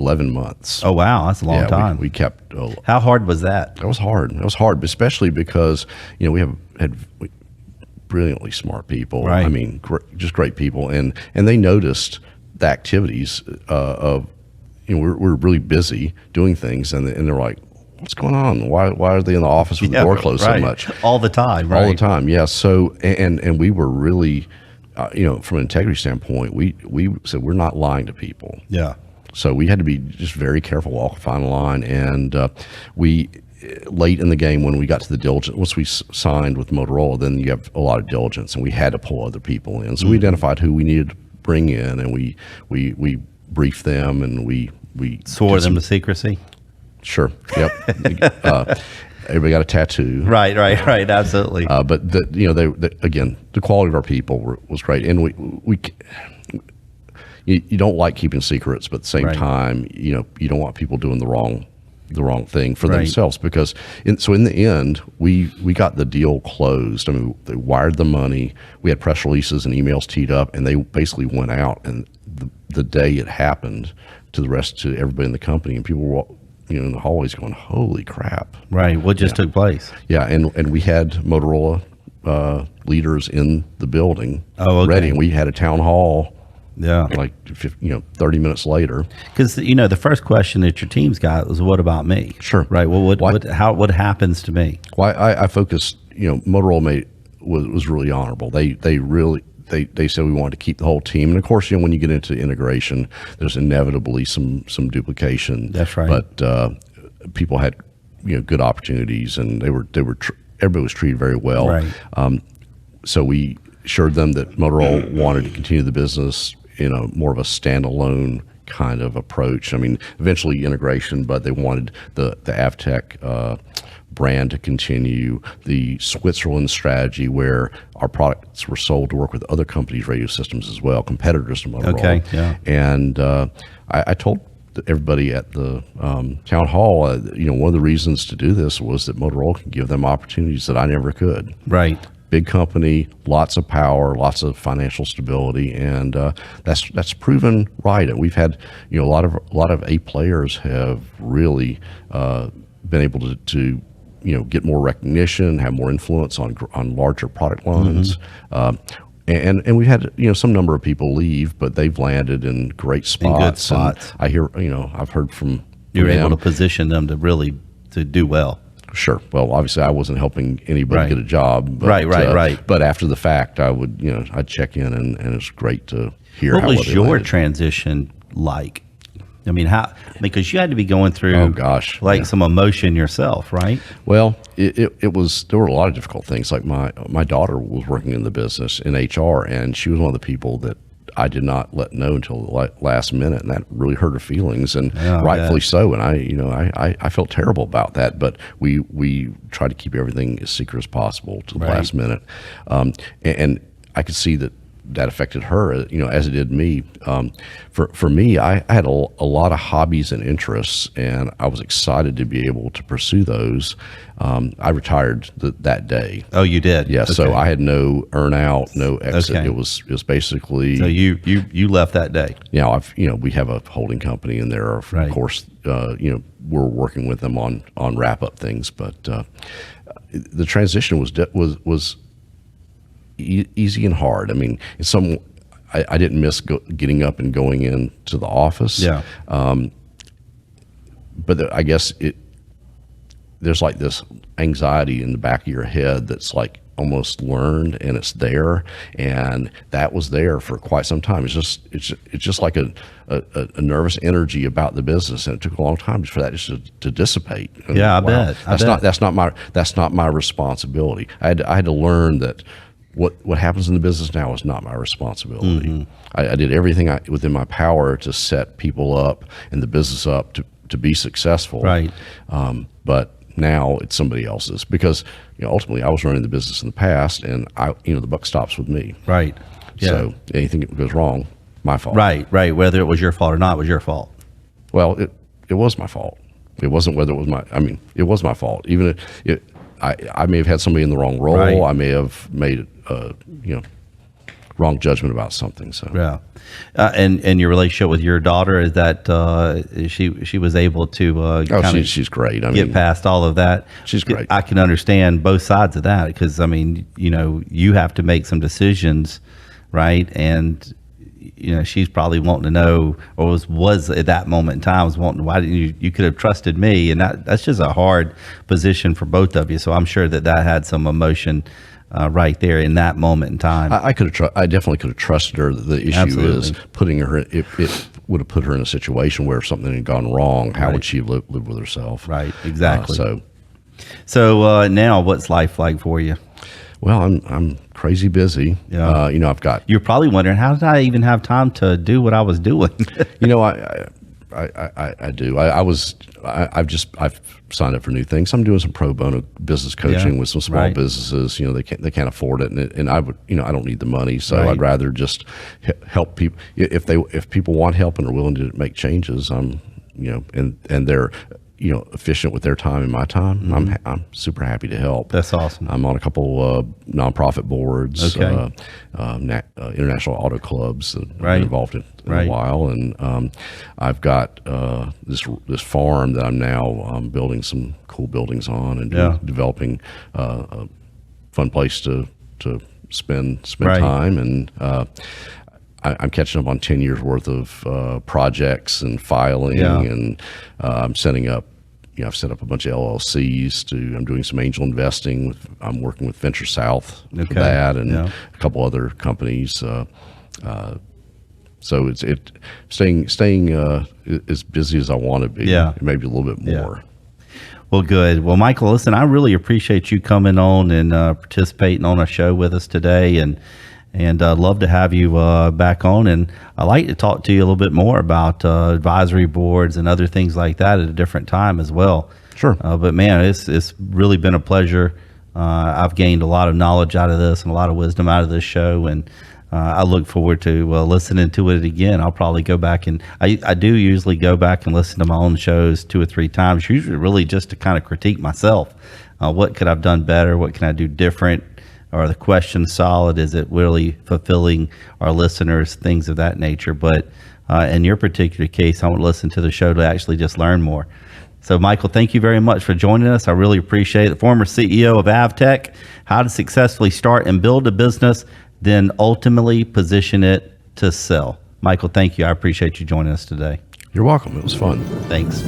Speaker 3: 11 months.
Speaker 2: Oh, wow. That's a long time.
Speaker 3: We kept.
Speaker 2: How hard was that?
Speaker 3: It was hard. Especially because, we had brilliantly smart people.
Speaker 2: Right.
Speaker 3: I mean, just great people. And they noticed the activities of, we're really busy doing things. And they're like, what's going on? Why are they in the office with the door closed so much?
Speaker 2: All the time, right?
Speaker 3: All the time, yeah. So, and we were really, from an integrity standpoint, we said we're not lying to people.
Speaker 2: Yeah.
Speaker 3: So we had to be just very careful, walk a fine line. And late in the game, when we got to the diligence, once we signed with Motorola, then you have a lot of diligence, and we had to pull other people in. So we identified who we needed to bring in, and we briefed them, and we
Speaker 2: swore them to secrecy.
Speaker 3: Sure. Yep. Everybody got a tattoo.
Speaker 2: Right. Absolutely.
Speaker 3: But again, the quality of our people was great, and you don't like keeping secrets, but at the same time, you don't want people doing the wrong thing for themselves, because in the end, we got the deal closed. I mean, they wired the money. We had press releases and emails teed up, and they basically went out, and the day it happened to everybody in the company, and people were in the hallways going, holy crap.
Speaker 2: Right. What just took place?
Speaker 3: Yeah. And we had Motorola leaders in the building
Speaker 2: ready,
Speaker 3: and we had a town hall.
Speaker 2: Yeah,
Speaker 3: like 30 minutes later.
Speaker 2: Because the first question that your team's got was, "What about me?"
Speaker 3: Sure.
Speaker 2: Right. Well, what happens to me?
Speaker 3: Well, I focused. Motorola was really honorable. They said we wanted to keep the whole team, and of course, when you get into integration, there's inevitably some duplication.
Speaker 2: That's right.
Speaker 3: But people had good opportunities, and everybody was treated very well.
Speaker 2: Right.
Speaker 3: So we assured them that Motorola wanted to continue the business in a more of a standalone kind of approach. I mean, eventually integration, but they wanted the Avtec brand to continue, the Switzerland strategy where our products were sold to work with other companies' radio systems as well, competitors to Motorola.
Speaker 2: Okay, yeah.
Speaker 3: And I told everybody at the town hall, one of the reasons to do this was that Motorola can give them opportunities that I never could.
Speaker 2: Right.
Speaker 3: Big company, lots of power, lots of financial stability, and that's proven right. And we've had a lot of A players have really been able to get more recognition, have more influence on larger product lines. And we've had some number of people leave, but they've landed in great spots.
Speaker 2: In good spots.
Speaker 3: And I hear I've heard from
Speaker 2: You're
Speaker 3: them,
Speaker 2: able to position them to do well.
Speaker 3: Sure. Well, obviously, I wasn't helping anybody get a job. But,
Speaker 2: Right.
Speaker 3: But after the fact, I would, I'd check in, and it's great to hear.
Speaker 2: What was your
Speaker 3: landed.
Speaker 2: transition like? I mean, because you had to be going through, some emotion yourself, right?
Speaker 3: Well, it was. There were a lot of difficult things. Like my daughter was working in the business in HR, and she was one of the people that I did not let know until the last minute, and that really hurt her feelings, and rightfully so. And I felt terrible about that, but we tried to keep everything as secret as possible to the last minute, and I could see that affected her, as it did me. For me, I had a lot of hobbies and interests, and I was excited to be able to pursue those. I retired that day.
Speaker 2: Oh, you did?
Speaker 3: Yeah.
Speaker 2: Okay.
Speaker 3: So I had no earn out, no exit.
Speaker 2: Okay.
Speaker 3: It was basically.
Speaker 2: So you left that day.
Speaker 3: Yeah. We have a holding company, and there are, of course, we're working with them on wrap up things, but the transition was easy and hard. I mean, I didn't miss getting up and going into the office.
Speaker 2: Yeah.
Speaker 3: But I guess there's like this anxiety in the back of your head that's like almost learned, and it's there, and that was there for quite some time. It's just like a nervous energy about the business, and it took a long time for that just to dissipate. And
Speaker 2: yeah, I bet.
Speaker 3: That's not my responsibility. I had to learn that what happens in the business now is not my responsibility.
Speaker 2: Mm-hmm.
Speaker 3: I did everything within my power to set people up and the business up to be successful.
Speaker 2: Right.
Speaker 3: But now it's somebody else's, because ultimately I was running the business in the past, and the buck stops with me.
Speaker 2: Right. Yeah.
Speaker 3: So anything that goes wrong, my fault.
Speaker 2: Right. Whether it was your fault or not, it was your fault.
Speaker 3: Well, it was my fault. It wasn't whether it was it was my fault. Even if I may have had somebody in the wrong role.
Speaker 2: Right.
Speaker 3: I may have made wrong judgment about something. So
Speaker 2: yeah, and your relationship with your daughter, is that she was able to
Speaker 3: she's great.
Speaker 2: Get past all of that.
Speaker 3: She's great.
Speaker 2: I can understand both sides of that, because you have to make some decisions, right? And she's probably wanting to know, or was at that moment in time, was wanting, why didn't you could have trusted me? And that's just a hard position for both of you. So I'm sure that had some emotion right there in that moment in time.
Speaker 3: I definitely could have trusted her. The issue
Speaker 2: Absolutely.
Speaker 3: is putting her. If it would have put her in a situation where something had gone wrong, how would she live with herself?
Speaker 2: Right. Exactly.
Speaker 3: So
Speaker 2: now, what's life like for you?
Speaker 3: Well, I'm crazy busy.
Speaker 2: Yeah.
Speaker 3: I've got.
Speaker 2: You're probably wondering, how did I even have time to do what I was doing?
Speaker 3: I do. I've signed up for new things. I'm doing some pro bono business coaching with some small businesses. They can't afford it, and I would. I don't need the money, so I'd rather just help people. If people want help and are willing to make changes, and they're efficient with their time and my time,
Speaker 2: Mm-hmm.
Speaker 3: I'm super happy to help.
Speaker 2: That's awesome.
Speaker 3: I'm on a couple nonprofit boards,
Speaker 2: Okay.
Speaker 3: international auto clubs that I've
Speaker 2: Right.
Speaker 3: been involved in a while, and I've got this farm that I'm now building some cool buildings on, and developing a fun place to to spend
Speaker 2: Right.
Speaker 3: time, and I'm catching up on 10 years worth of projects and filing,
Speaker 2: Yeah.
Speaker 3: and I'm setting up. I've set up a bunch of LLCs. I'm doing some angel investing. I'm working with Venture South for
Speaker 2: Okay.
Speaker 3: that, and
Speaker 2: Yeah.
Speaker 3: a couple other companies. So it's staying as busy as I want to be.
Speaker 2: Yeah.
Speaker 3: Maybe a little bit
Speaker 2: Yeah.
Speaker 3: more.
Speaker 2: Well, good. Well, Michael, listen, I really appreciate you coming on and participating on our show with us today, and I'd love to have you back on. And I'd like to talk to you a little bit more about advisory boards and other things like that at a different time as well.
Speaker 3: Sure.
Speaker 2: But man, it's really been a pleasure. I've gained a lot of knowledge out of this and a lot of wisdom out of this show, and I look forward to listening to it again. I'll probably go back, and I do usually go back and listen to my own shows 2 or 3 times, usually really just to kind of critique myself. What could I have done better? What can I do different? Are the questions solid? Is it really fulfilling our listeners? Things of that nature. But in your particular case, I want to listen to the show to actually just learn more. So, Michael, thank you very much for joining us. I really appreciate it. Former CEO of Avtec, how to successfully start and build a business, then ultimately position it to sell. Michael, thank you. I appreciate you joining us today.
Speaker 3: You're welcome. It was fun.
Speaker 2: Thanks.